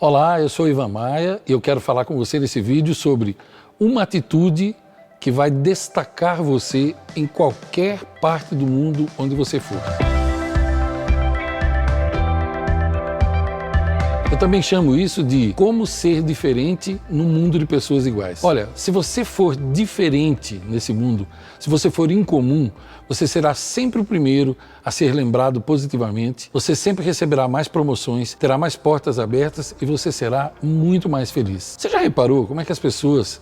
Olá, eu sou Ivan Maia e eu quero falar com você nesse vídeo sobre uma atitude que vai destacar você em qualquer parte do mundo onde você for. Eu também chamo isso de como ser diferente num mundo de pessoas iguais. Olha, se você for diferente nesse mundo, se você for incomum, você será sempre o primeiro a ser lembrado positivamente, você sempre receberá mais promoções, terá mais portas abertas e você será muito mais feliz. Você já reparou como é que as pessoas,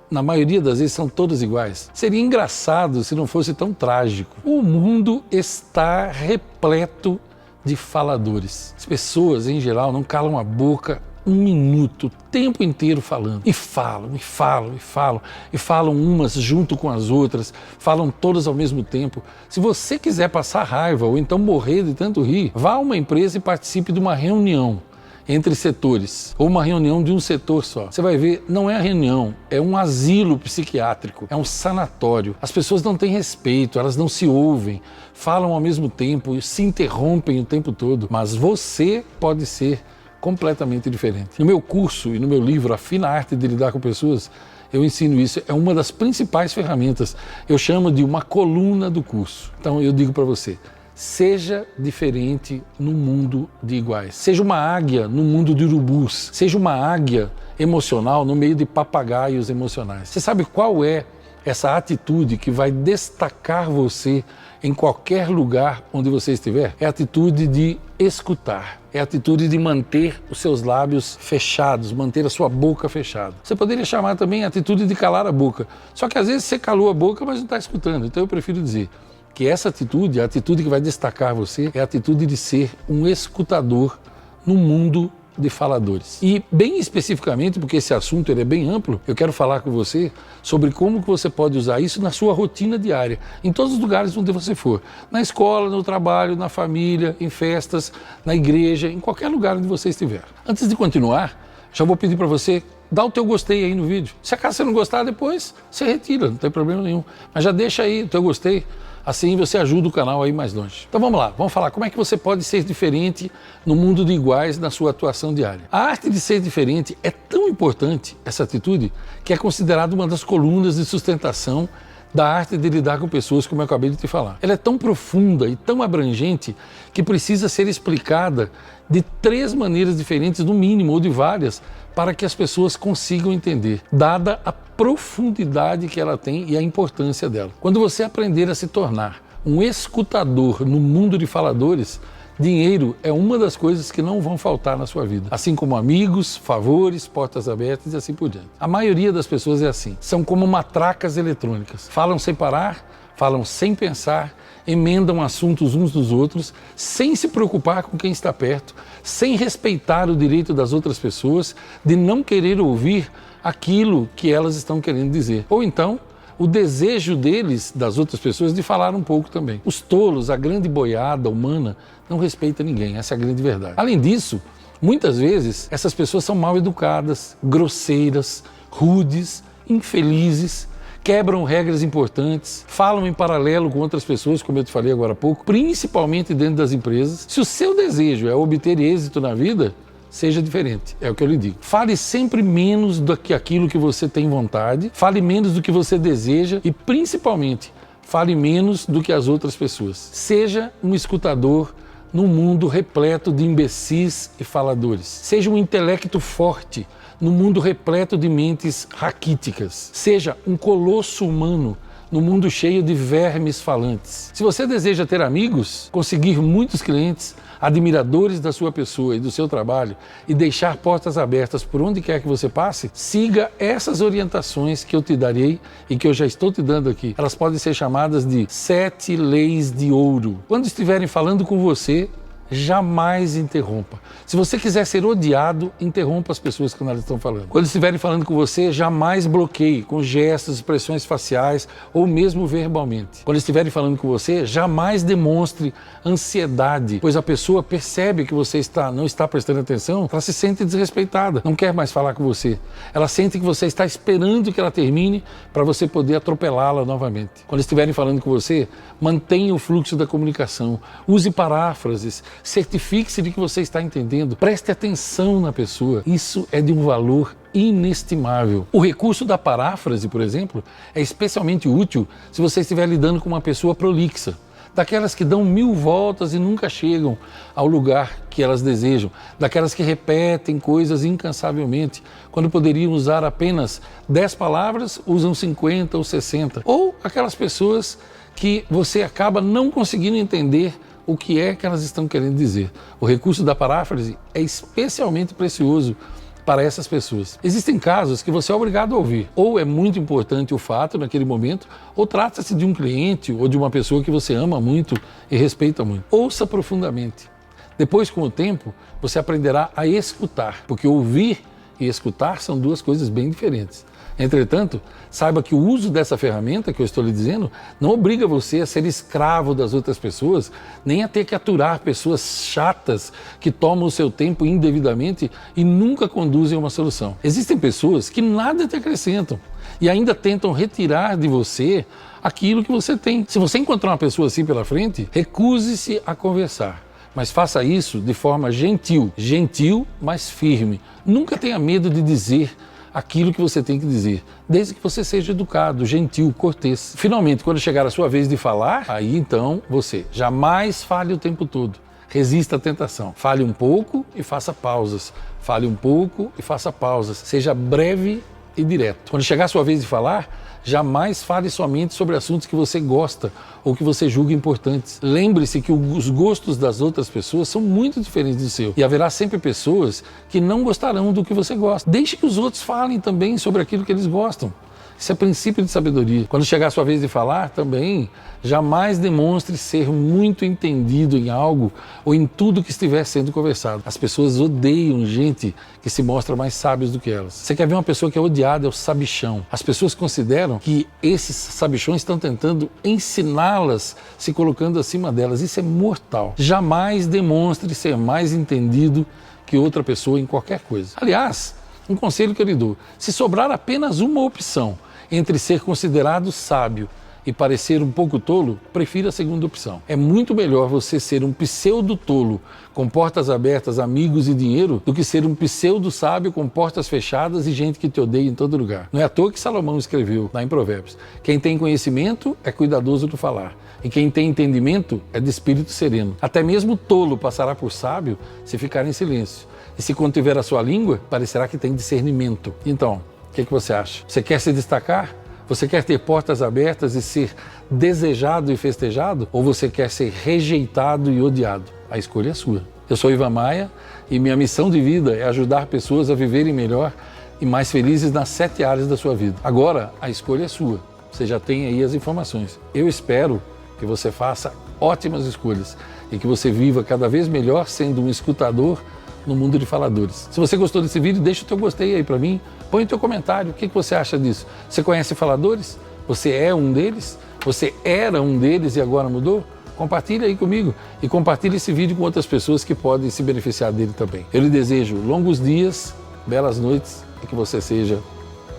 na maioria das vezes, são todas iguais? Seria engraçado se não fosse tão trágico. O mundo está repleto de faladores. As pessoas, em geral, não calam a boca um minuto, o tempo inteiro falando. E falam, e falam, e falam, e falam umas junto com as outras, falam todas ao mesmo tempo. Se você quiser passar raiva ou então morrer de tanto rir, vá a uma empresa e participe de uma reunião entre setores, ou uma reunião de um setor só. Você vai ver, não é a reunião, é um asilo psiquiátrico, é um sanatório. As pessoas não têm respeito, elas não se ouvem, falam ao mesmo tempo, se interrompem o tempo todo. Mas você pode ser completamente diferente. No meu curso e no meu livro, A Fina Arte de Lidar com Pessoas, eu ensino isso, é uma das principais ferramentas. Eu chamo de uma coluna do curso. Então eu digo para você, seja diferente no mundo de iguais. Seja uma águia no mundo de urubus. Seja uma águia emocional no meio de papagaios emocionais. Você sabe qual é essa atitude que vai destacar você em qualquer lugar onde você estiver? É a atitude de escutar. É a atitude de manter os seus lábios fechados, manter a sua boca fechada. Você poderia chamar também a atitude de calar a boca. Só que às vezes você calou a boca, mas não está escutando. Então eu prefiro dizer que essa atitude, a atitude que vai destacar você, é a atitude de ser um escutador no mundo de faladores. E bem especificamente, porque esse assunto ele é bem amplo, eu quero falar com você sobre como que você pode usar isso na sua rotina diária, em todos os lugares onde você for. Na escola, no trabalho, na família, em festas, na igreja, em qualquer lugar onde você estiver. Antes de continuar, já vou pedir para você dar o teu gostei aí no vídeo. Se acaso você não gostar, depois você retira, não tem problema nenhum. Mas já deixa aí o teu gostei. Assim você ajuda o canal a ir mais longe. Então vamos lá, vamos falar como é que você pode ser diferente no mundo de iguais na sua atuação diária. A arte de ser diferente é tão importante, essa atitude, que é considerada uma das colunas de sustentação da arte de lidar com pessoas, como eu acabei de te falar. Ela é tão profunda e tão abrangente que precisa ser explicada de 3 maneiras diferentes, no mínimo, ou de várias, para que as pessoas consigam entender, dada a profundidade que ela tem e a importância dela. Quando você aprender a se tornar um escutador no mundo de faladores, dinheiro é uma das coisas que não vão faltar na sua vida. Assim como amigos, favores, portas abertas e assim por diante. A maioria das pessoas é assim. São como matracas eletrônicas. Falam sem parar, falam sem pensar, emendam assuntos uns dos outros, sem se preocupar com quem está perto, sem respeitar o direito das outras pessoas, de não querer ouvir aquilo que elas estão querendo dizer. Ou então, o desejo deles, das outras pessoas, de falar um pouco também. Os tolos, a grande boiada humana, não respeita ninguém, essa é a grande verdade. Além disso, muitas vezes, essas pessoas são mal educadas, grosseiras, rudes, infelizes, quebram regras importantes, falam em paralelo com outras pessoas, como eu te falei agora há pouco, principalmente dentro das empresas. Se o seu desejo é obter êxito na vida, seja diferente, é o que eu lhe digo. Fale sempre menos do que aquilo que você tem vontade, fale menos do que você deseja e, principalmente, fale menos do que as outras pessoas. Seja um escutador num mundo repleto de imbecis e faladores. Seja um intelecto forte no mundo repleto de mentes raquíticas. Seja um colosso humano no mundo cheio de vermes falantes. Se você deseja ter amigos, conseguir muitos clientes, admiradores da sua pessoa e do seu trabalho e deixar portas abertas por onde quer que você passe, siga essas orientações que eu te darei e que eu já estou te dando aqui. Elas podem ser chamadas de 7 leis de ouro. Quando estiverem falando com você, jamais interrompa. Se você quiser ser odiado, interrompa as pessoas quando elas estão falando. Quando estiverem falando com você, jamais bloqueie com gestos, expressões faciais ou mesmo verbalmente. Quando estiverem falando com você, jamais demonstre ansiedade, pois a pessoa percebe que você não está prestando atenção, ela se sente desrespeitada, não quer mais falar com você. Ela sente que você está esperando que ela termine para você poder atropelá-la novamente. Quando estiverem falando com você, mantenha o fluxo da comunicação, use paráfrases, certifique-se de que você está entendendo, preste atenção na pessoa. Isso é de um valor inestimável. O recurso da paráfrase, por exemplo, é especialmente útil se você estiver lidando com uma pessoa prolixa, daquelas que dão 1000 voltas e nunca chegam ao lugar que elas desejam, daquelas que repetem coisas incansavelmente, quando poderiam usar apenas 10 palavras, usam 50 ou 60. Ou aquelas pessoas que você acaba não conseguindo entender o que é que elas estão querendo dizer. O recurso da paráfrase é especialmente precioso para essas pessoas. Existem casos que você é obrigado a ouvir. Ou é muito importante o fato naquele momento, ou trata-se de um cliente ou de uma pessoa que você ama muito e respeita muito. Ouça profundamente. Depois, com o tempo, você aprenderá a escutar, porque ouvir e escutar são duas coisas bem diferentes. Entretanto, saiba que o uso dessa ferramenta que eu estou lhe dizendo não obriga você a ser escravo das outras pessoas, nem a ter que aturar pessoas chatas que tomam o seu tempo indevidamente e nunca conduzem a uma solução. Existem pessoas que nada te acrescentam e ainda tentam retirar de você aquilo que você tem. Se você encontrar uma pessoa assim pela frente, recuse-se a conversar. Mas faça isso de forma gentil, mas firme. Nunca tenha medo de dizer aquilo que você tem que dizer, desde que você seja educado, gentil, cortês. Finalmente, quando chegar a sua vez de falar, aí então você jamais fale o tempo todo. Resista à tentação. Fale um pouco e faça pausas. Fale um pouco e faça pausas. Seja breve e direto. Quando chegar a sua vez de falar, jamais fale somente sobre assuntos que você gosta ou que você julga importantes. Lembre-se que os gostos das outras pessoas são muito diferentes do seu. E haverá sempre pessoas que não gostarão do que você gosta. Deixe que os outros falem também sobre aquilo que eles gostam. Isso é princípio de sabedoria. Quando chegar a sua vez de falar, também jamais demonstre ser muito entendido em algo ou em tudo que estiver sendo conversado. As pessoas odeiam gente que se mostra mais sábios do que elas. Você quer ver uma pessoa que é odiada, é o sabichão. As pessoas consideram que esses sabichões estão tentando ensiná-las, se colocando acima delas. Isso é mortal. Jamais demonstre ser mais entendido que outra pessoa em qualquer coisa. Aliás, um conselho que eu lhe dou: se sobrar apenas uma opção entre ser considerado sábio e parecer um pouco tolo, prefira a segunda opção. É muito melhor você ser um pseudo-tolo com portas abertas, amigos e dinheiro, do que ser um pseudo-sábio com portas fechadas e gente que te odeia em todo lugar. Não é à toa que Salomão escreveu lá em Provérbios: quem tem conhecimento é cuidadoso do falar, e quem tem entendimento é de espírito sereno. Até mesmo o tolo passará por sábio se ficar em silêncio. E se contiver a sua língua, parecerá que tem discernimento. Então, o que você acha? Você quer se destacar? Você quer ter portas abertas e ser desejado e festejado? Ou você quer ser rejeitado e odiado? A escolha é sua. Eu sou Ivan Maia e minha missão de vida é ajudar pessoas a viverem melhor e mais felizes nas 7 áreas da sua vida. Agora, a escolha é sua. Você já tem aí as informações. Eu espero que você faça ótimas escolhas e que você viva cada vez melhor sendo um escutador no mundo de faladores. Se você gostou desse vídeo, deixa o teu gostei aí para mim, põe o teu comentário, o que você acha disso? Você conhece faladores? Você é um deles? Você era um deles e agora mudou? Compartilha aí comigo e compartilhe esse vídeo com outras pessoas que podem se beneficiar dele também. Eu lhe desejo longos dias, belas noites e que você seja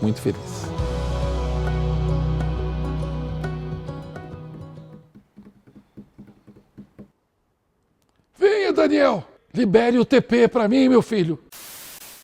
muito feliz. Venha, Daniel! Libere o TP para mim, meu filho.